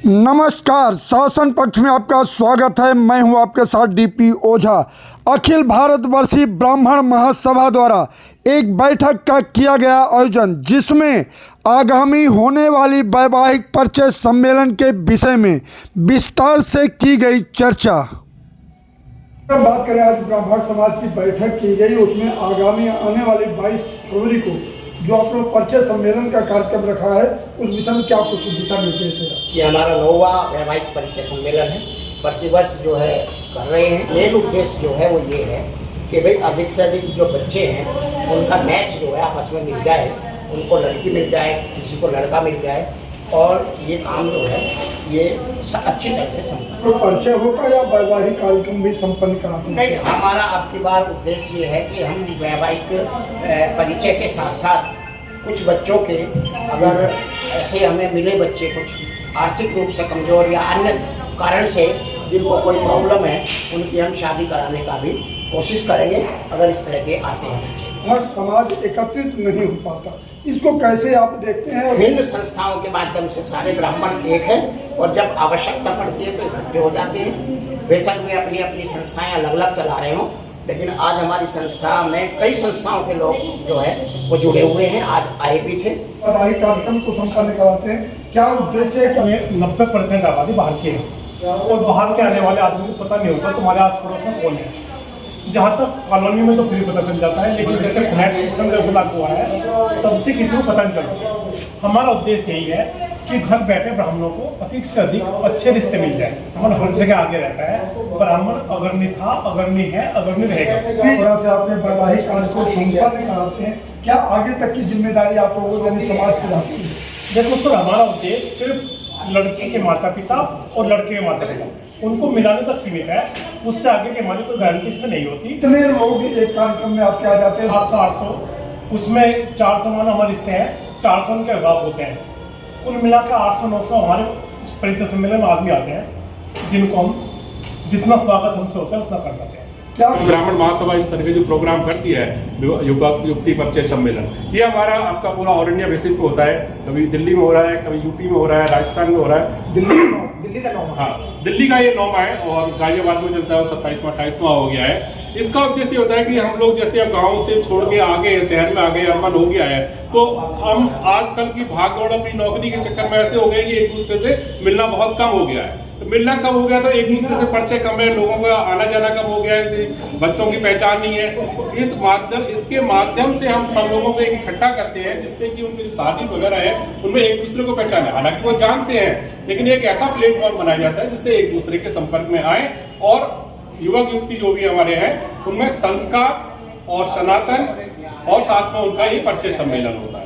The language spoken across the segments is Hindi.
नमस्कार, शासन पक्ष में आपका स्वागत है। मैं हूं आपके साथ डीपी ओझा। अखिल भारतवर्षीय ब्राह्मण महासभा द्वारा एक बैठक का किया गया आयोजन, जिसमें आगामी होने वाली वैवाहिक परिचय सम्मेलन के विषय में विस्तार से की गई चर्चा। बात करें, आज ब्राह्मण समाज की बैठक की गई, उसमें आगामी आने वाली 22 फरवरी को जो आप लोग परिचय सम्मेलन का कार्यक्रम रखा है, उस विषय में क्या कुछ दिशा निर्देश है? ये हमारा 9वां वैवाहिक परिचय सम्मेलन है। प्रतिवर्ष जो है कर रहे हैं। मेन उद्देश्य जो है वो ये है कि भाई अधिक से अधिक जो बच्चे हैं उनका मैच जो है आपस में मिल जाए, उनको लड़की मिल जाए, किसी को लड़का मिल जाए, और ये काम जो है ये अच्छी तरह से संपन्न। तो परिचय होगा या वैवाहिक कार्यक्रम भी संपन्न कराते हैं? नहीं, हमारा अब की बार उद्देश्य ये है कि हम वैवाहिक परिचय के साथ साथ कुछ बच्चों के, अगर ऐसे हमें मिले बच्चे कुछ आर्थिक रूप से कमज़ोर या अन्य कारण से जिनको कोई प्रॉब्लम है, उनकी हम शादी कराने का भी कोशिश करेंगे अगर इस तरह के आते हैं बच्चे। हर समाज एकत्रित नहीं हो पाता, इसको कैसे आप देखते हैं? विभिन्न संस्थाओं के माध्यम से सारे ब्राह्मण एक हैं, और जब आवश्यकता पड़ती है तो इकट्ठे हो जाते हैं। बेशक वे अपनी अपनी संस्थाएं अलग अलग चला रहे हों, लेकिन आज हमारी संस्था में कई संस्थाओं के लोग जो है वो जुड़े हुए हैं, आज आए भी थे। वैवाहिक कार्यक्रम को संपन्न कराते हैं, क्या उद्देश्य है? कि 90% आबादी बाहर की है, और बाहर के आने वाले आदमी को पता नहीं होता तुम्हारे आस पड़ोस में कौन है। जहाँ तक कॉलोनी में तो फिर पता चल जाता है, लेकिन जैसे फ्लैट सिस्टम जब से लागू हुआ है तब से किसी को पता नहीं चलता। हमारा उद्देश्य यही है कि घर बैठे ब्राह्मणों को अधिक से अधिक अच्छे रिश्ते मिल जाए। हमारा हर जगह आगे रहता है, ब्राह्मण अग्रणी था, अग्रणी है, अग्रणी रहेगा। इस तरह से आपने वैवाहिक कार्य को संपन्न कराते हैं, क्या आगे तक की जिम्मेदारी आप लोगों यानी समाज को जाती है? देखो सर, हमारा उद्देश्य सिर्फ लड़की के माता पिता और लड़के के माता पिता उनको मिलाने तक सीमित है। उससे आगे की हमारी कोई गारंटी इसमें नहीं होती। कितने लोग एक कार्यक्रम में आपके आ जाते हैं? 700-800, उसमें 400 मान हमारे रिश्ते हैं, 400 उनके अभाव होते हैं। कुल मिलाकर 800-900 हमारे परिचय सम्मेलन में आदमी आते हैं, जिनको हम जितना स्वागत हमसे होता है उतना कर पाते हैं। क्या ब्राह्मण महासभा इस तरह के जो प्रोग्राम करती है, युवक युवती परिचय सम्मेलन, ये हमारा आपका पूरा ऑल इंडिया बेसिस पे होता है। कभी दिल्ली में हो रहा है, कभी यूपी में हो रहा है, राजस्थान में हो रहा है। दिल्ली का 9वां? हाँ, दिल्ली का ये 9वां है, और गाजियाबाद में चलता है 27वां 28वां हो गया है। इसका उद्देश्य होता है कि हम लोग जैसे अब गाँव से छोड़ के आ गए, शहर में आ गए, अर्बन हो गया है, तो हम आजकल की भाग दौड़ अपनी नौकरी के चक्कर में ऐसे हो गए कि एक दूसरे से मिलना बहुत कम हो गया है। तो मिलना कम हो गया तो एक दूसरे से परिचय कम है, लोगों का आना जाना कम हो गया है, बच्चों की पहचान नहीं है। तो इसके माध्यम से हम सब लोगों को इकट्ठा करते हैं, जिससे कि उनकी जो शादी वगैरह है उनमें एक दूसरे को पहचाने। हालांकि वो जानते हैं, लेकिन एक ऐसा प्लेटफॉर्म बनाया जाता है जिससे एक दूसरे के संपर्क में आए, और युवक युवती जो भी हमारे हैं उनमें संस्कार और सनातन, और साथ में उनका ये परिचय सम्मेलन होता है।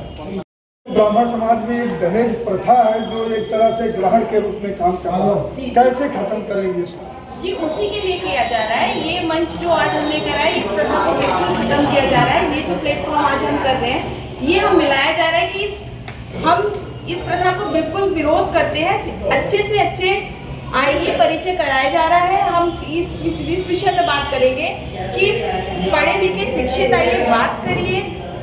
ब्राह्मण समाज में एक दहेज प्रथा है जो एक तरह से ग्रहण के रूप में काम कर रहा है, कैसे खत्म करेंगे इसको? ये उसी के लिए किया जा रहा है। ये मंच जो आज हमने करा है, इस प्रथा को बिल्कुल खत्म किया जा रहा है। ये जो प्लेटफॉर्म आज हम कर रहे हैं, ये हम मिलाया जा रहा है कि हम इस प्रथा को बिल्कुल विरोध करते हैं। अच्छे से अच्छे आइए परिचय कराया जा रहा है। हम इस विषय में बात करेंगे कि पढ़े लिखे शिक्षित आइए, बात करिए।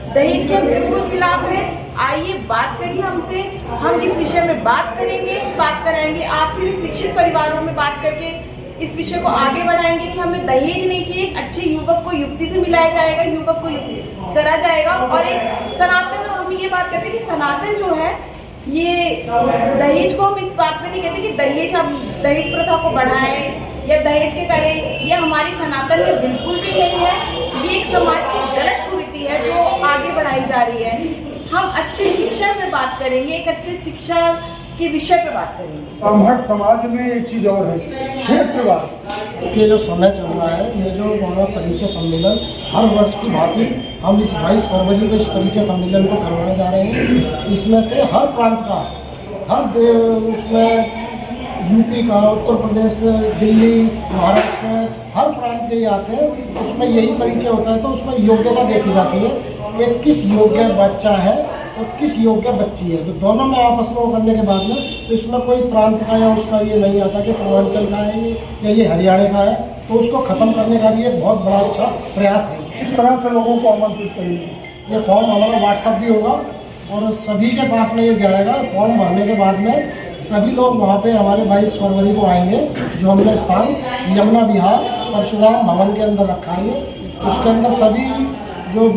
दहेज के हम बिल्कुल खिलाफ है, आइए बात करिए हमसे। हम इस विषय में बात करेंगे, बात कराएंगे। आप सिर्फ शिक्षित परिवारों में बात करके इस विषय को आगे बढ़ाएंगे कि हमें दहेज नहीं चाहिए। एक अच्छे युवक को युवती से मिलाया जाएगा, युवक को करा जाएगा। और एक सनातन, हम ये बात करते हैं कि सनातन जो है, ये दहेज को हम इस बात में नहीं कहते कि दहेज, हम दहेज प्रथा को बढ़ाएं या दहेज के करें, ये हमारी सनातन में बिल्कुल भी नहीं है। ये एक समाज की गलत कुरीति है जो आगे बढ़ाई जा रही है। हम अच्छे शिक्षा में बात करेंगे, एक अच्छे शिक्षा के विषय पे बात करेंगे। ब्राह्मण समाज में एक चीज और है, क्षेत्रवाद। इसके जो समय चल रहा है, ये जो हमारा परिचय सम्मेलन हर वर्ष की भांति हम इस 22 फरवरी को इस परिचय सम्मेलन को करवाने जा रहे हैं। इसमें से हर प्रांत का, उसमें यूपी का, उत्तर प्रदेश, दिल्ली, महाराष्ट्र, हर प्रांत के ये आते हैं। उसमें यही परिचय होता है, तो उसमें योग्यता देखी जाती है कि किस योग्य बच्चा है और किस योग्य बच्ची है। तो दोनों में आपस में वो करने के बाद में इसमें कोई प्रांत का या उसका ये नहीं आता कि पूर्वांचल का है ये या ये हरियाणा का है, तो उसको ख़त्म करने का भी एक बहुत बड़ा अच्छा प्रयास है। इस तरह से लोगों को आमंत्रित करेंगे। ये फॉर्म हमारा व्हाट्सएप भी होगा और सभी के पास में ये जाएगा। फॉर्म भरने के बाद में सभी लोग वहाँ पे हमारे 22 फरवरी को आएंगे, जो हमने स्थान यमुना विहार परशुराम भवन के अंदर रखा है। उसके अंदर सभी जो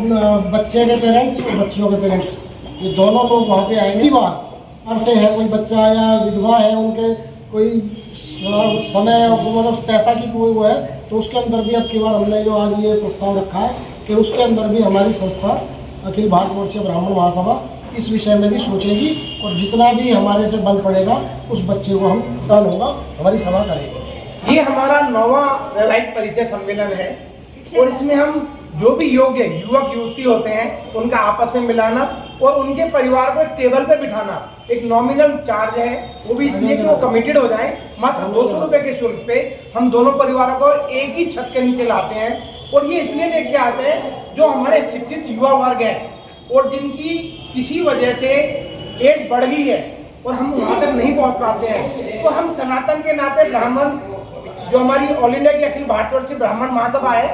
बच्चे के पेरेंट्स और बच्चियों के पेरेंट्स, ये दोनों लोग वहाँ पे आएंगे। बार से है कोई बच्चा या विधवा है, उनके कोई समय मतलब पैसा की कोई वो है, तो उसके अंदर भी अब की बार हमने जो आज ये प्रस्ताव रखा है कि उसके अंदर भी हमारी संस्था अखिल भारतवर्षीय ब्राह्मण महासभा इस विषय में भी सोचेगी और जितना भी हमारे से बल पड़ेगा उस बच्चे को हम दान होगा हमारी सभा करेंगे। ये हमारा 9वां वैवाहिक परिचय सम्मेलन है और इसमें हम जो भी योग्य युवक युवती होते हैं उनका आपस में मिलाना और उनके परिवार को एक टेबल पे बिठाना। एक नॉमिनल चार्ज है, वो भी इसलिए कि वो कमिटेड हो जाए। मात्र 200 रुपए के शुल्क पे हम दोनों परिवारों को एक ही छत के नीचे लाते हैं और ये इसलिए लेके आते हैं जो हमारे शिक्षित युवा वर्ग है और जिनकी किसी वजह से एज बढ़ गई है और हम वहाँ तक नहीं पहुँच पाते हैं, तो हम सनातन के नाते ब्राह्मण, जो हमारी ऑल इंडिया की अखिल भारतवर्षीय ब्राह्मण महासभा है,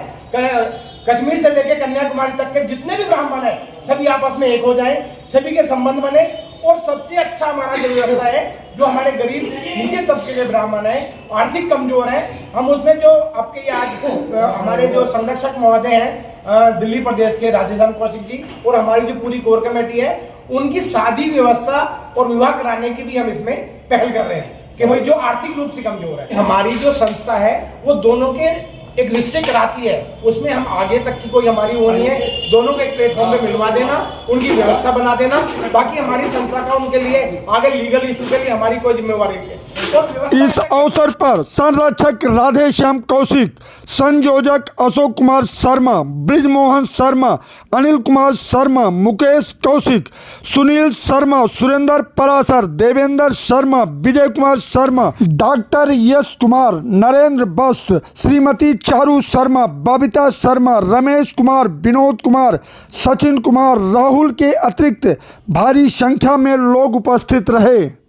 कश्मीर से लेकर कन्याकुमारी तक के जितने भी ब्राह्मण हैं सभी आपस में एक हो जाएं, सभी के संबंध बने। और सबसे अच्छा हमारा जो व्यवस्था है, जो हमारे गरीब नीचे तबके के ब्राह्मण हैं, आर्थिक कमजोर हैं, हम उसमें जो आपके आज हमारे जो संरक्षक महोदय हैं दिल्ली प्रदेश के राधेश्याम कौशिक जी और हमारी जो पूरी कोर कमेटी है, उनकी शादी व्यवस्था और विवाह कराने की भी हम इसमें पहल कर रहे हैं कि भाई जो आर्थिक रूप से कमजोर है, हमारी जो संस्था है वो दोनों के एक निश्चय कराती है, उसमें हम आगे तक की कोई हमारी वो नहीं है, दोनों को एक प्लेटफॉर्म पे मिलवा देना, उनकी व्यवस्था बना देना। बाकी हमारी संस्था का उनके लिए आगे लीगल इशू के लिए हमारी कोई जिम्मेवारी नहीं है। इस अवसर पर संरक्षक राधेश्याम कौशिक, संयोजक अशोक कुमार शर्मा, ब्रिजमोहन शर्मा, अनिल कुमार शर्मा, मुकेश कौशिक, सुनील शर्मा, सुरेंद्र पराशर, देवेंद्र शर्मा, विजय कुमार शर्मा, डॉक्टर यश कुमार, नरेंद्र बस्त, श्रीमती चारू शर्मा, बबीता शर्मा, रमेश कुमार, विनोद कुमार, सचिन कुमार, राहुल के अतिरिक्त भारी संख्या में लोग उपस्थित रहे।